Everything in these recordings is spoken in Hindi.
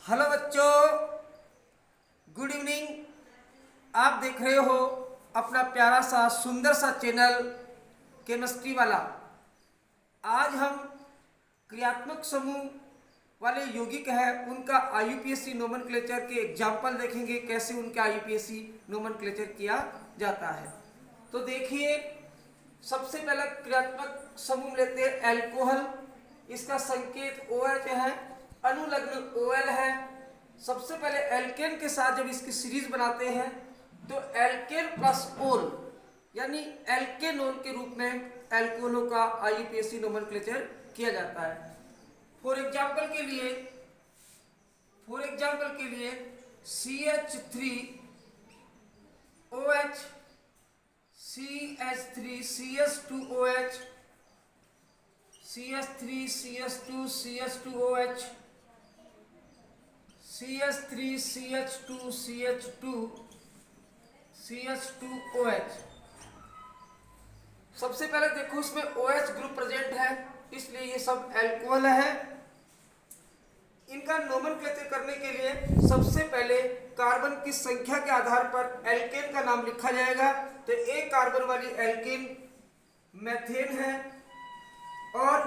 हेलो बच्चों, गुड इवनिंग। आप देख रहे हो अपना प्यारा सा सुंदर सा चैनल केमिस्ट्री वाला। आज हम क्रियात्मक समूह वाले यौगिक हैं उनका आईयूपीएसी नोमेनक्लेचर के एग्जाम्पल देखेंगे, कैसे उनका आईयूपीएसी नोमेनक्लेचर किया जाता है। तो देखिए, सबसे पहला क्रियात्मक समूह लेते हैं एल्कोहल। इसका संकेत OH है, अनुलग्न OL है। सबसे पहले एल्केन के साथ जब इसकी सीरीज बनाते हैं तो एल्केन प्लस ओल यानी एल्केनोल के रूप में एल्कोहलों का आईयूपीएसी नोमेनक्लेचर किया जाता है। फॉर एग्जाम्पल के लिए CH3OH, CH3 CH2OH, CH3 CH2 CH2OH, CH3 CH2 CH2 CH2OH। सबसे पहले देखो, इसमें OH ग्रुप प्रेजेंट है, इसलिए ये सब एल्कोहल है। इनका नोमेनक्लेचर करने के लिए सबसे पहले कार्बन की संख्या के आधार पर एल्केन का नाम लिखा जाएगा। तो एक कार्बन वाली एल्केन मेथेन है, और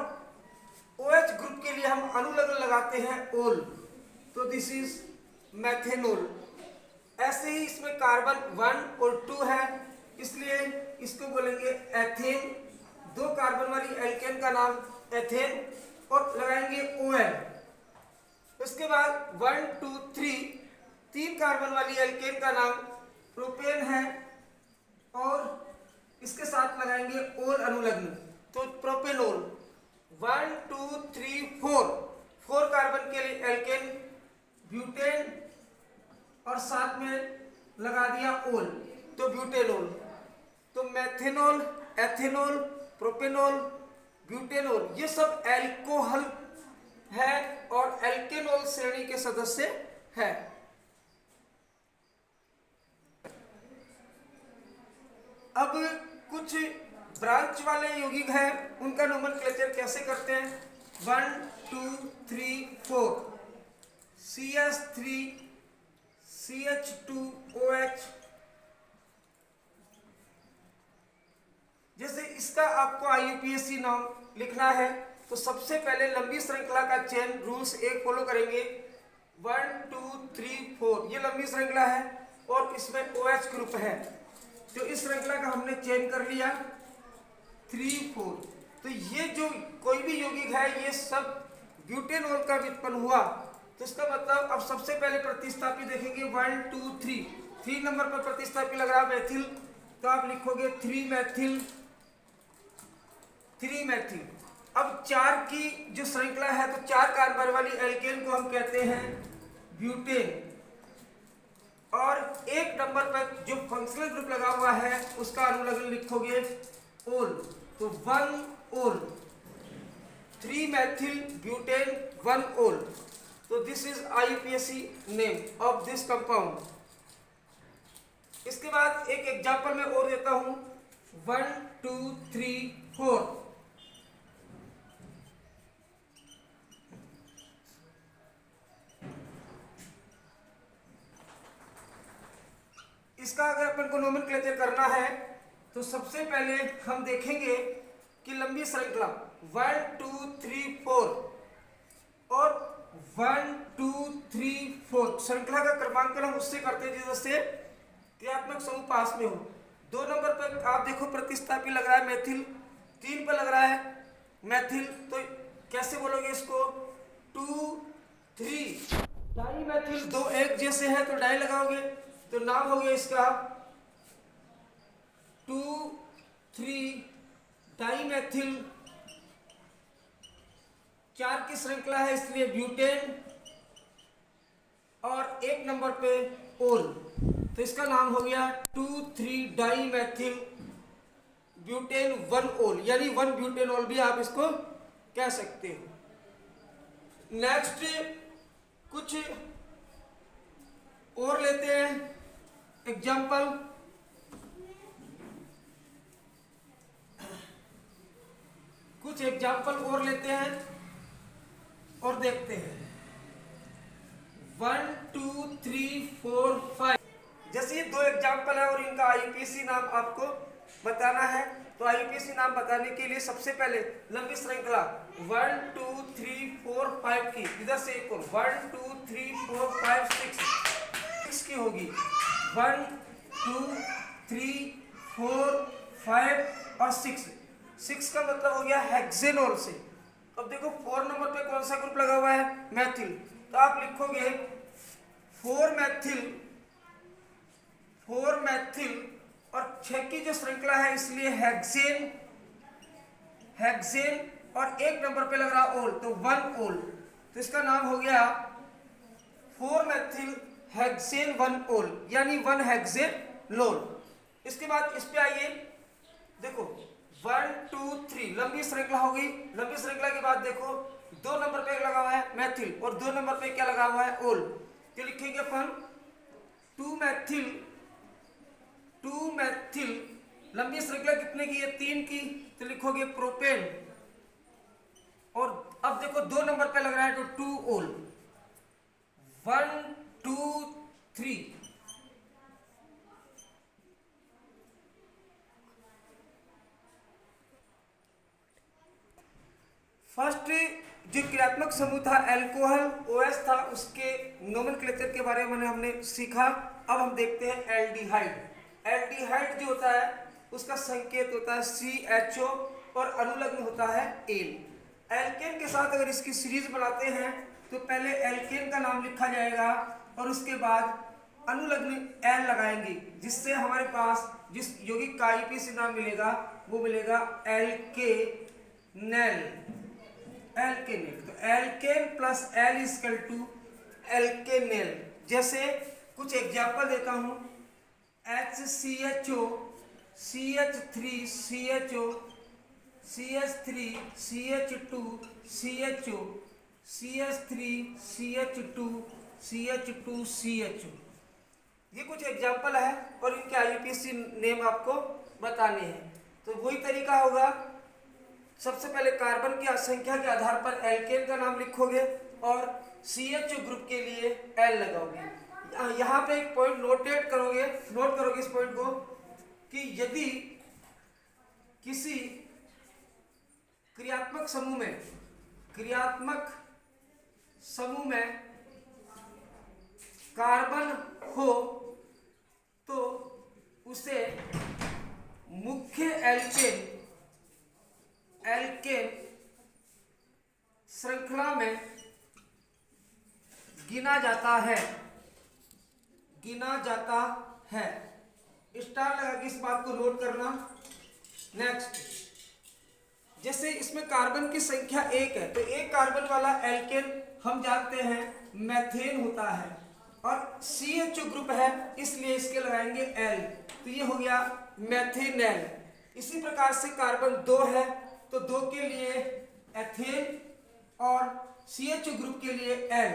OH ग्रुप के लिए हम अनुलग्न लगाते हैं ओल, तो दिस इज मेथेनोल। ऐसे ही इसमें कार्बन 1 और 2 है, इसलिए इसको बोलेंगे एथेन। दो कार्बन वाली एल्केन का नाम एथेन, और लगाएंगे OL। उसके बाद 1 2 3 तीन कार्बन वाली एल्केन का नाम प्रोपेन है, और इसके साथ लगाएंगे ओल अनुलग्न, तो प्रोपेनोल। 1 2 3 4 फोर कार्बन के लिए एल्केन ब्यूटेन, और साथ में लगा दिया ओल, तो ब्यूटेनोल। तो मेथेनॉल, एथेनॉल, प्रोपेनॉल, ब्यूटेनॉल ये सब एल्कोहल है और एल्केनॉल श्रेणी के सदस्य है। अब कुछ ब्रांच वाले यौगिक हैं, उनका नोमेनक्लेचर कैसे करते हैं। 1 2 3 4 CH3 CH2OH। जैसे इसका आपको आईयूपीएसी नाम लिखना है, तो सबसे पहले लंबी श्रृंखला का चेन रूल्स एक फॉलो करेंगे। 1 2 3 4 ये लंबी श्रृंखला है, और इसमें OH ग्रुप है, तो इस श्रृंखला का हमने चेन कर लिया 3 4। तो ये जो कोई भी यौगिक है, ये सब ब्यूटेनॉल का व्युत्पन्न हुआ। तो इसका मतलब अब सबसे पहले प्रतिस्थापी देखेंगे 1 2 3। 3 नंबर पर प्रतिस्थापी लग रहा है मेथिल, तो आप लिखोगे 3 मेथिल, 3 मेथिल। अब 4 की जो श्रृंखला है, तो 4 कार्बन वाली एल्केन को हम कहते हैं ब्यूटेन, और 1 नंबर पर जो फंक्शनल ग्रुप लगा हुआ है उसका अनुलग्न लिखोगे ओल, तो 1 ओल। 3 मेथिल ब्यूटेन 1 ओल। तो this is IUPAC name of this compound. इसके बाद एक एग्जांपल मैं और देता हूं, 1 2 3 4। इसका अगर अपन को नोमेनक्लेचर करना है, तो सबसे पहले हम देखेंगे कि लंबी श्रृंखला 1 2 3 4 और 1 2 3 4 श्रृंखला का क्रमांकन हम उससे करते हैं जिससे क्रियात्मक समूह पास में हो। 2 नंबर पर आप देखो प्रतिस्थापी लग रहा है मेथिल, 3 पर लग रहा है मेथिल, तो कैसे बोलोगे इसको 2 3। डाई मेथिल दो एक जैसे है, तो डाई लगाओगे, तो नाम हो गया इसका 2 3 डाई मेथिल। 4 की श्रृंखला है, इसलिए ब्यूटेन, और 1 नंबर पे ओल, तो इसका नाम हो गया 2 3 डाई मेथिल ब्यूटेन 1 ओल, यानी 1 ब्यूटेनॉल भी आप इसको कह सकते हो। नेक्स्ट कुछ और लेते हैं एग्जाम्पल। कुछ एग्जाम्पल और लेते हैं और देखते हैं। 1 2 3 4 5। जैसे ये दो एग्जाम्पल है और इनका आईयूपीएसी नाम आपको बताना है। तो आईयूपीएसी नाम बताने के लिए सबसे पहले लंबी श्रृंखला 1 2 3 4 5 की, इधर से एक और 1 2 3 4 5 6 की होगी। 1 2 3 4 5 और 6 का मतलब हो गया हेक्सेनोल से। अब देखो 4 नंबर पे कौन सा ग्रुप लगा हुआ है, मैथिल। तो आप लिखोगे 4 मैथिल और 6 की जो श्रृंखला है इसलिए हेक्सेन और 1 नंबर पे लग रहा ओल, तो 1 ओल। तो इसका नाम हो गया 4 मैथिल हेक्सेन 1 ओल, यानी 1 हेक्सेनोल। इसके बाद इस पे आइए, देखो 1 2 3 लंबी श्रृंखला होगी। लंबी श्रृंखला के बाद देखो 2 नंबर पे लगा हुआ है मैथिल और 2 नंबर पे क्या लगा हुआ है ओल। तो लिखेंगे अपन 2 मैथिल लंबी श्रृंखला कितने की है, 3 की, तो लिखोगे प्रोपेन। और अब देखो 2 नंबर पे लग रहा है तो 2 ओल। 1 2 3 फर्स्ट जो क्रियात्मक समूह था एल्कोहल ओएस था, उसके नोमेनक्लेचर के बारे में हमने सीखा। अब हम देखते हैं एल्डिहाइड। एल्डिहाइड जो होता है उसका संकेत होता है CHO और अनुलग्न होता है एल। एल्केन के साथ अगर इसकी सीरीज बनाते हैं तो पहले एल्केन का नाम लिखा जाएगा और उसके बाद अनुलग्न एल लगाएंगे, जिससे हमारे पास जिस यौगिक का आईयूपीएसी नाम मिलेगा वो मिलेगा एल्केनेल। तो alkene plus L equal to alkenal. जैसे कुछ एग्जाम्पल देता हूं, HCHO CH3 CHO CH3 CH2 CHO CH3 CH2 CH2 CHO। ये कुछ एग्जाम्पल है और इनके आईयूपीएसी नेम आपको बताने हैं। तो वही तरीका होगा, सबसे पहले कार्बन की संख्या के आधार पर एल्केन का नाम लिखोगे और CHO ग्रुप के लिए L लगाओगे। यहाँ पे एक पॉइंट नोट करोगे इस पॉइंट को कि यदि किसी क्रियात्मक समूह में कार्बन हो तो उसे मुख्य एल्केन श्रृंखला में गिना जाता है। स्टार लगा के इस बात को नोट करना। नेक्स्ट, जैसे इसमें कार्बन की संख्या 1 है तो एक कार्बन वाला एल्केन हम जानते हैं मैथेन होता है और CHO ग्रुप है इसलिए इसके लगाएंगे L, तो ये हो गया मैथेनेल। इसी प्रकार से कार्बन 2 है तो 2 के लिए एथेन और CHO ग्रुप के लिए L।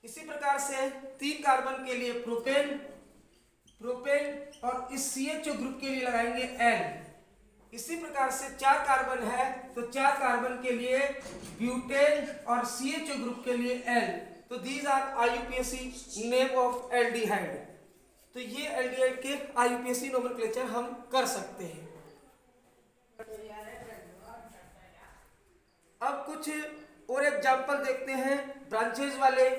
इसी प्रकार से 3 कार्बन के लिए प्रोपेन और इस CHO ग्रुप के लिए लगाएंगे N। इसी प्रकार से 4 कार्बन है तो 4 कार्बन के लिए ब्यूटेन और CHO ग्रुप के लिए L। तो these are IUPAC name of aldehyde. तो ये एल्डिहाइड के आईयूपीएसी नोमेनक्लेचर हम कर सकते हैं। अब कुछ और एग्जांपल देखते हैं ब्रांचेज वाले।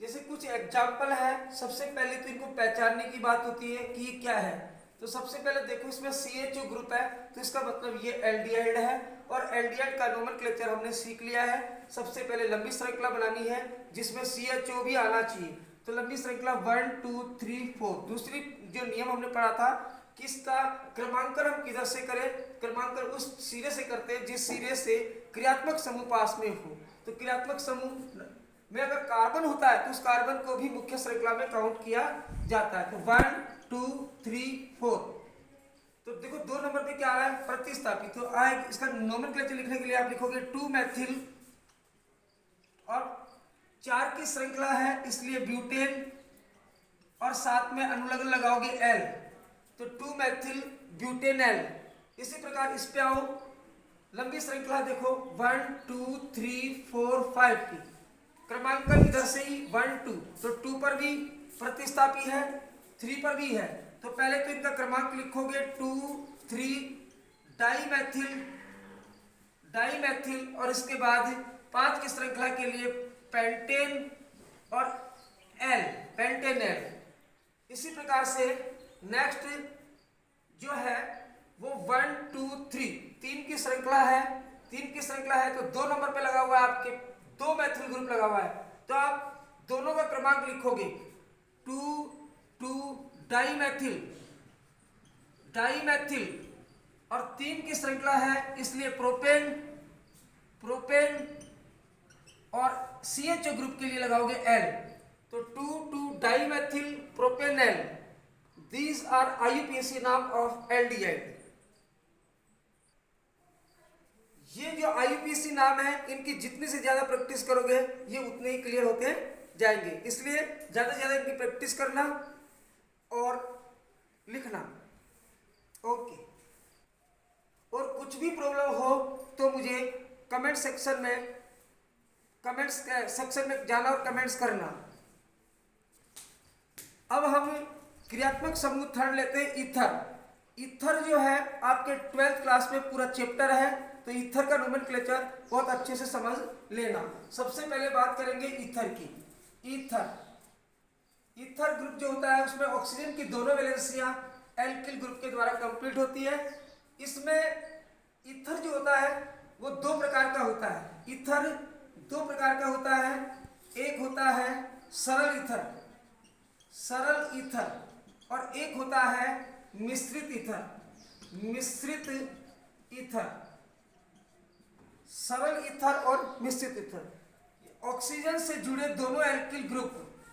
जैसे कुछ एग्जाम्पल है, सबसे पहले तो इनको पहचानने की बात होती है कि ये क्या है। तो सबसे पहले देखो इसमें CHO ग्रुप है तो इसका मतलब ये एल्डिहाइड है और एल्डिहाइड का नोमेनक्लेचर हमने सीख लिया है। सबसे पहले लंबी श्रृंखला बनानी है जिसमें CHO भी आना चाहिए। तो लंबी श्रृंखला 1 2 3 4। दूसरी जो नियम हमने पढ़ा था कि इसका क्रमांकन हम किधर से करें, क्रमांकन उस सिरे से करते हैं जिस सिरे से क्रियात्मक समूह पास में हो। तो क्रियात्मक समूह में अगर कार्बन होता है तो उस कार्बन को भी मुख्य श्रृंखला में काउंट किया जाता है। तो 1 2 3 4। तो देखो 2 नंबर पे क्या आ रहा है, प्रतिस्थापित। तो इसका नोमेनक्लेचर लिखने के लिए आप लिखोगे 2 मैथिल और 4 की श्रृंखला है इसलिए ब्यूटेन और साथ में अनुलग्न लगाओगे एल तो 2 मेथिल ब्यूटेनल। इसी प्रकार इस पे आओ, लंबी श्रृंखला देखो 1 2 3 4 5 की, क्रमांकन इधर से ही 1 2 तो 2 पर भी प्रतिस्थापी है, 3 पर भी है, तो पहले तो इनका क्रमांक लिखोगे 2 3 डाईमेथिल और इसके बाद 5 की श्रृंखला के लिए पेंटेन और एल पेंटेनल। इसी प्रकार से नेक्स्ट जो है वो 1 2 3 3 की श्रृंखला है, 3 की श्रृंखला है तो 2 नंबर पे लगा हुआ है आपके 2 मैथिल ग्रुप लगा हुआ है, तो आप दोनों का क्रमांक लिखोगे 2 2 डाईमेथिल और 3 की श्रृंखला है इसलिए प्रोपेन और CHO ग्रुप के लिए लगाओगे L तो 2 2 dimethyl propanal. These are IUPAC नाम ऑफ एल्डिहाइड। ये जो IUPAC नाम है इनकी जितनी से ज्यादा प्रैक्टिस करोगे ये उतने ही क्लियर होते जाएंगे, इसलिए ज्यादा से ज्यादा इनकी प्रैक्टिस करना और लिखना। ओके, और कुछ भी प्रॉब्लम हो तो मुझे कमेंट सेक्शन में जाना और कमेंट्स करना। अब हम क्रियात्मक समूह थर्ड लेते हैं ईथर। ईथर जो है आपके 12th क्लास में पूरा चैप्टर है, तो ईथर का नोमेनक्लेचर बहुत अच्छे से समझ लेना। सबसे पहले बात करेंगे ईथर की। ईथर ग्रुप जो होता है उसमें ऑक्सीजन की दोनों वैलेंसियां एल्किल ग्रुप के द्वारा कंप्लीट होती है। इसमें ईथर जो होता है वो 2 प्रकार का होता है। ईथर 2 प्रकार का होता है, एक होता है सरल ईथर और एक होता है मिश्रित ईथर। सरल ईथर और मिश्रित ईथर। ऑक्सीजन से जुड़े दोनों एल्किल ग्रुप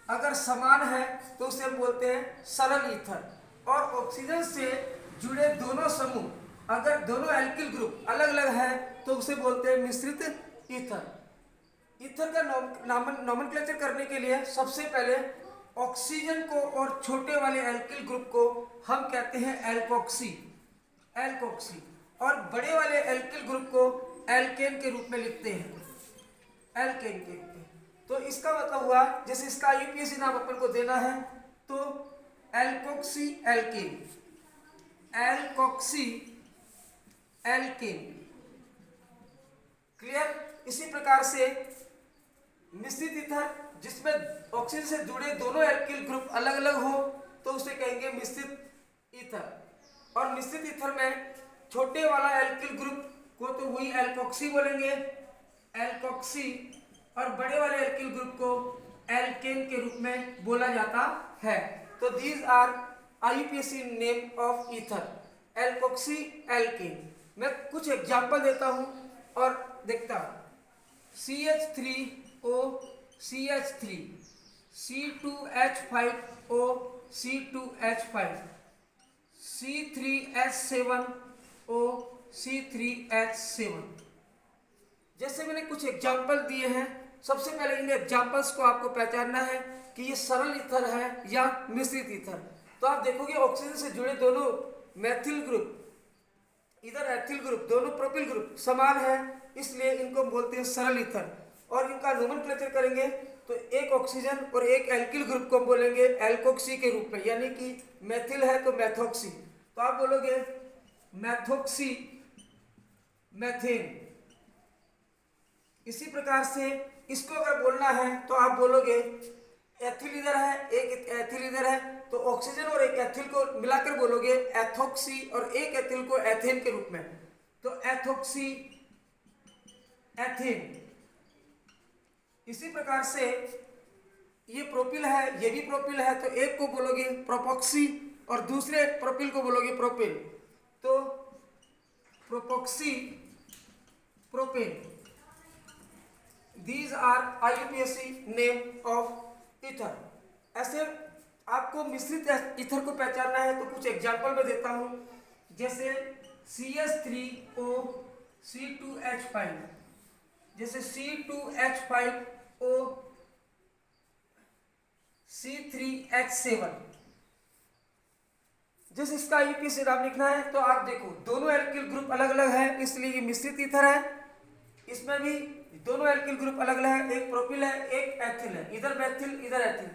अगर समान है तो उसे हम बोलते हैं सरल ईथर, और ऑक्सीजन से जुड़े दोनों समूह अगर दोनों एल्किल ग्रुप अलग अलग है तो उसे बोलते हैं मिश्रित ईथर। ईथर का नोमेनक्लेचर करने के लिए सबसे पहले ऑक्सीजन को और छोटे वाले एल्किल ग्रुप को हम कहते हैं एल्कोक्सी, और बड़े वाले एल्किल ग्रुप को एल्केन के रूप में लिखते हैं, एल्केन के रूप में। तो इसका मतलब हुआ जैसे इसका IUPAC नाम अपन को देना है तो एल्कोक्सी एल्केन। क्लियर? इसी प्रकार से मिश्रित ईथर जिसमें ऑक्सीजन से जुड़े दोनों एल्किल ग्रुप अलग अलग हो तो उसे कहेंगे मिश्रित ईथर, और मिश्रित ईथर में छोटे वाला एल्किल ग्रुप को तो वही एल्कोक्सी बोलेंगे, एल्कोक्सी, और बड़े वाले एल्किल ग्रुप को एल्केन के रूप में बोला जाता है। तो these are IUPAC name of ether, alkoxy, alkane. मैं कुछ एग्जांपल देता हूं और देखता हूं। CH3O CH3, C2H5O C2H5, C3H7O C3H7। जैसे मैंने कुछ एग्जाम्पल दिए हैं, सबसे पहले इन एग्जाम्पल्स को आपको पहचानना है कि ये सरल ईथर है या मिश्रित ईथर। तो आप देखोगे ऑक्सीजन से जुड़े दोनों मैथिल ग्रुप, इधर एथिल ग्रुप, दोनों प्रोपिल ग्रुप समान है, इसलिए इनको बोलते हैं सरल ईथर। और इनका नोमेनक्लेचर करेंगे तो एक ऑक्सीजन और एक एल्किल ग्रुप को बोलेंगे एल्कोक्सी के रूप में, यानी कि मैथिल है तो मैथोक्सी, तो आप बोलोगे मैथोक्सी, मैथेन। इसी प्रकार से इसको अगर बोलना है तो आप बोलोगे एथिल इधर है एक एथिल इधर है, तो ऑक्सीजन और एक एथिल को मिलाकर बोलोगे एथोक्सी, और एक एथिल को एथेन के रूप में, तो एथोक्सी, एथेन। इसी प्रकार से ये प्रोपिल है, ये भी प्रोपिल है, तो एक को बोलोगे प्रोपोक्सी और दूसरे प्रोपिल को बोलोगे प्रोपेन, तो प्रोपोक्सी, propane. These are IUPAC name of ether। ऐसे आपको मिश्रित ईथर को पहचानना है तो कुछ एग्जाम्पल मैं देता हूं, जैसे CH3O C2H5, जैसे C2H5 C3H7। जिस इसका आईयूपीएसी नाम लिखना है तो आप देखो दोनों एल्किल ग्रुप अलग अलग है, इसलिए ये मिश्रित ईथर है। इसमें भी दोनों एल्किल ग्रुप अलग अलग है, एक प्रोपिल है एक एथिल है, इधर मेथिल इधर एथिल।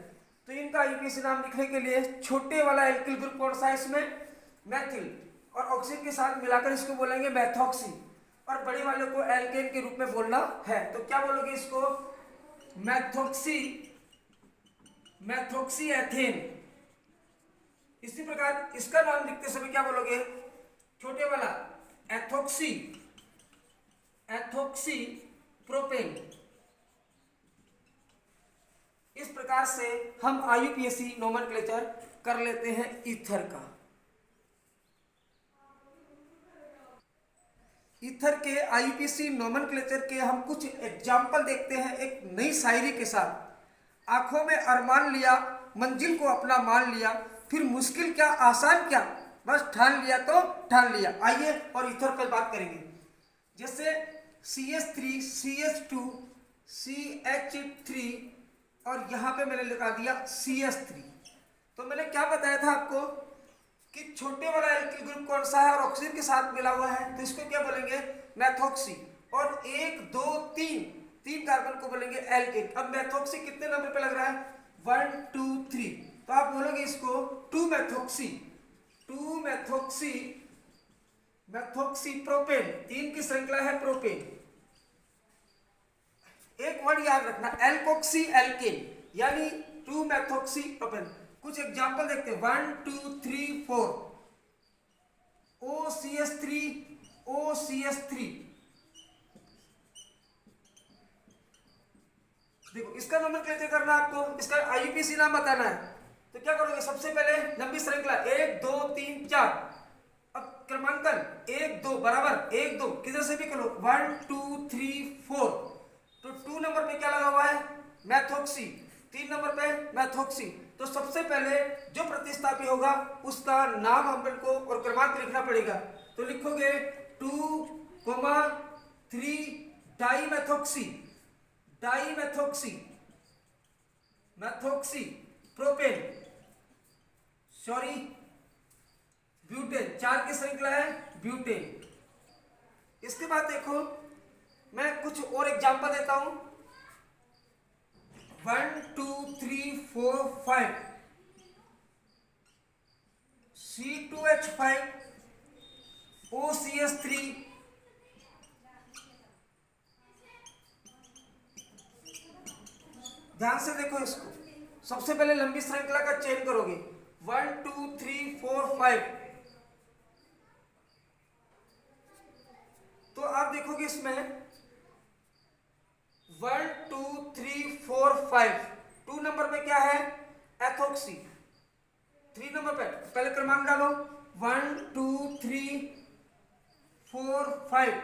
तो इनका आईयूपीएसी नाम लिखने के लिए छोटे वाला एल्किल ग्रुप कौन सा है इसमें, मेथिल, और ऑक्सीजन के साथ मिलाकर इसको बोलेंगे मेथॉक्सी, और बड़े वाले को एल्केन के रूप में बोलना है। तो क्या बोलोगे इसको, मेथॉक्सी एथेन। इसी प्रकार इसका नाम लिखते समय क्या बोलोगे, छोटे वाला एथोक्सी प्रोपेन। इस प्रकार से हम आईयूपीएसी नोमेनक्लेचर कर लेते हैं ईथर का। ईथर के आईयूपीएसी नोमेनक्लेचर के हम कुछ एग्जाम्पल देखते हैं एक नई शायरी के साथ। आंखों में अरमान लिया, मंजिल को अपना मान लिया, फिर मुश्किल क्या आसान क्या, बस ठान लिया तो ठान लिया। आइए और ईथर पर बात करेंगे। जैसे CH3, CH2, CH3 और यहाँ पे मैंने लगा दिया CH3। तो मैंने क्या बताया था आपको कि छोटे वाला एल्किल ग्रुप कौन सा है और ऑक्सीजन के साथ मिला हुआ है, तो इसको क्या बोलेंगे, मेथॉक्सी। और 1 2 3 कार्बन को बोलेंगे एल्केन। अब मेथॉक्सी कितने नंबर पे लग रहा है, 1 2 3, तो आप बोलोगे इसको 2 मेथॉक्सी प्रोपेन। 3 की श्रृंखला है प्रोपेन। एक वर्ड याद रखना, एल्कोक्सी एल्केन, यानी 2 मेथॉक्सी प्रोपेन। कुछ एग्जांपल देखते हैं, 1 2 3 4, OCH3 देखो इसका नोमेनक्लेचर करना है आपको, इसका आईयूपीएसी नाम बताना है। तो क्या करोगे, सबसे पहले लंबी श्रृंखला 1 2 3 4। अब क्रमांकन 1 2 बराबर 1 2 किधर से भी करो, 1 2 3 4। तो 2 नंबर पे क्या लगा हुआ है, मेथॉक्सी। 3 नंबर पे मेथॉक्सी। तो सबसे पहले जो प्रतिस्थापी होगा उसका नाम हमको और क्रमांक लिखना पड़ेगा। तो लिखोगे 2, 3 मेथॉक्सी प्रोपेन, ब्यूटेन। 4 की श्रृंखला है ब्यूटेन। इसके बाद देखो मैं कुछ और एग्जांपल देता हूं, 1 2 3 4 5, C2H5, OCH3, ध्यान से देखो इसको। सबसे पहले लंबी श्रृंखला का चयन करोगे, 1 2 3 4 5। तो आप देखोगे इसमें 1 2 3 4 5, 2 नंबर पे क्या है, एथोक्सी। 3 नंबर पे पहले क्रमांक डालो, 1 2 3 4 5।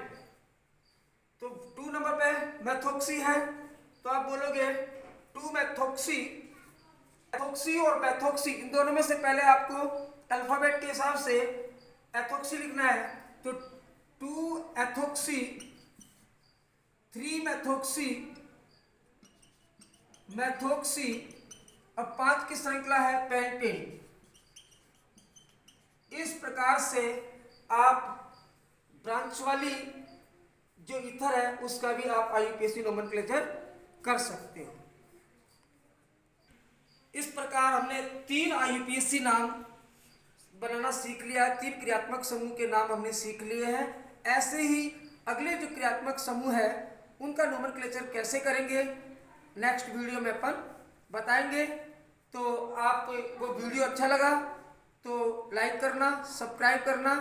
तो 2 नंबर पे मेथॉक्सी है, तो आप बोलोगे 2 मेथॉक्सी और मेथॉक्सी, इन दोनों में से पहले आपको अल्फाबेट के हिसाब से एथोक्सी लिखना है। तो 2 एथोक्सी, 3 मेथॉक्सी, अब 5 की श्रृंखला है पेंटेन। इस प्रकार से आप ब्रांच वाली जो ईथर है उसका भी आप आईयूपीएसी नोमेनक्लेचर कर सकते हो। इस प्रकार हमने 3 आईयूपीएसी नाम बनाना सीख लिया है, 3 क्रियात्मक समूह के नाम हमने सीख लिए हैं। ऐसे ही अगले जो क्रियात्मक समूह है उनका नोमेनक्लेचर कैसे करेंगे नेक्स्ट वीडियो में अपन बताएंगे। तो आपको वीडियो अच्छा लगा तो लाइक करना, सब्सक्राइब करना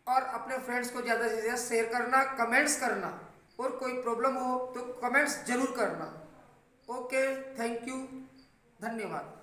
और अपने फ्रेंड्स को ज़्यादा से ज़्यादा शेयर करना, कमेंट्स करना, और कोई प्रॉब्लम हो तो कमेंट्स जरूर करना। ओके, थैंक यू, धन्यवाद।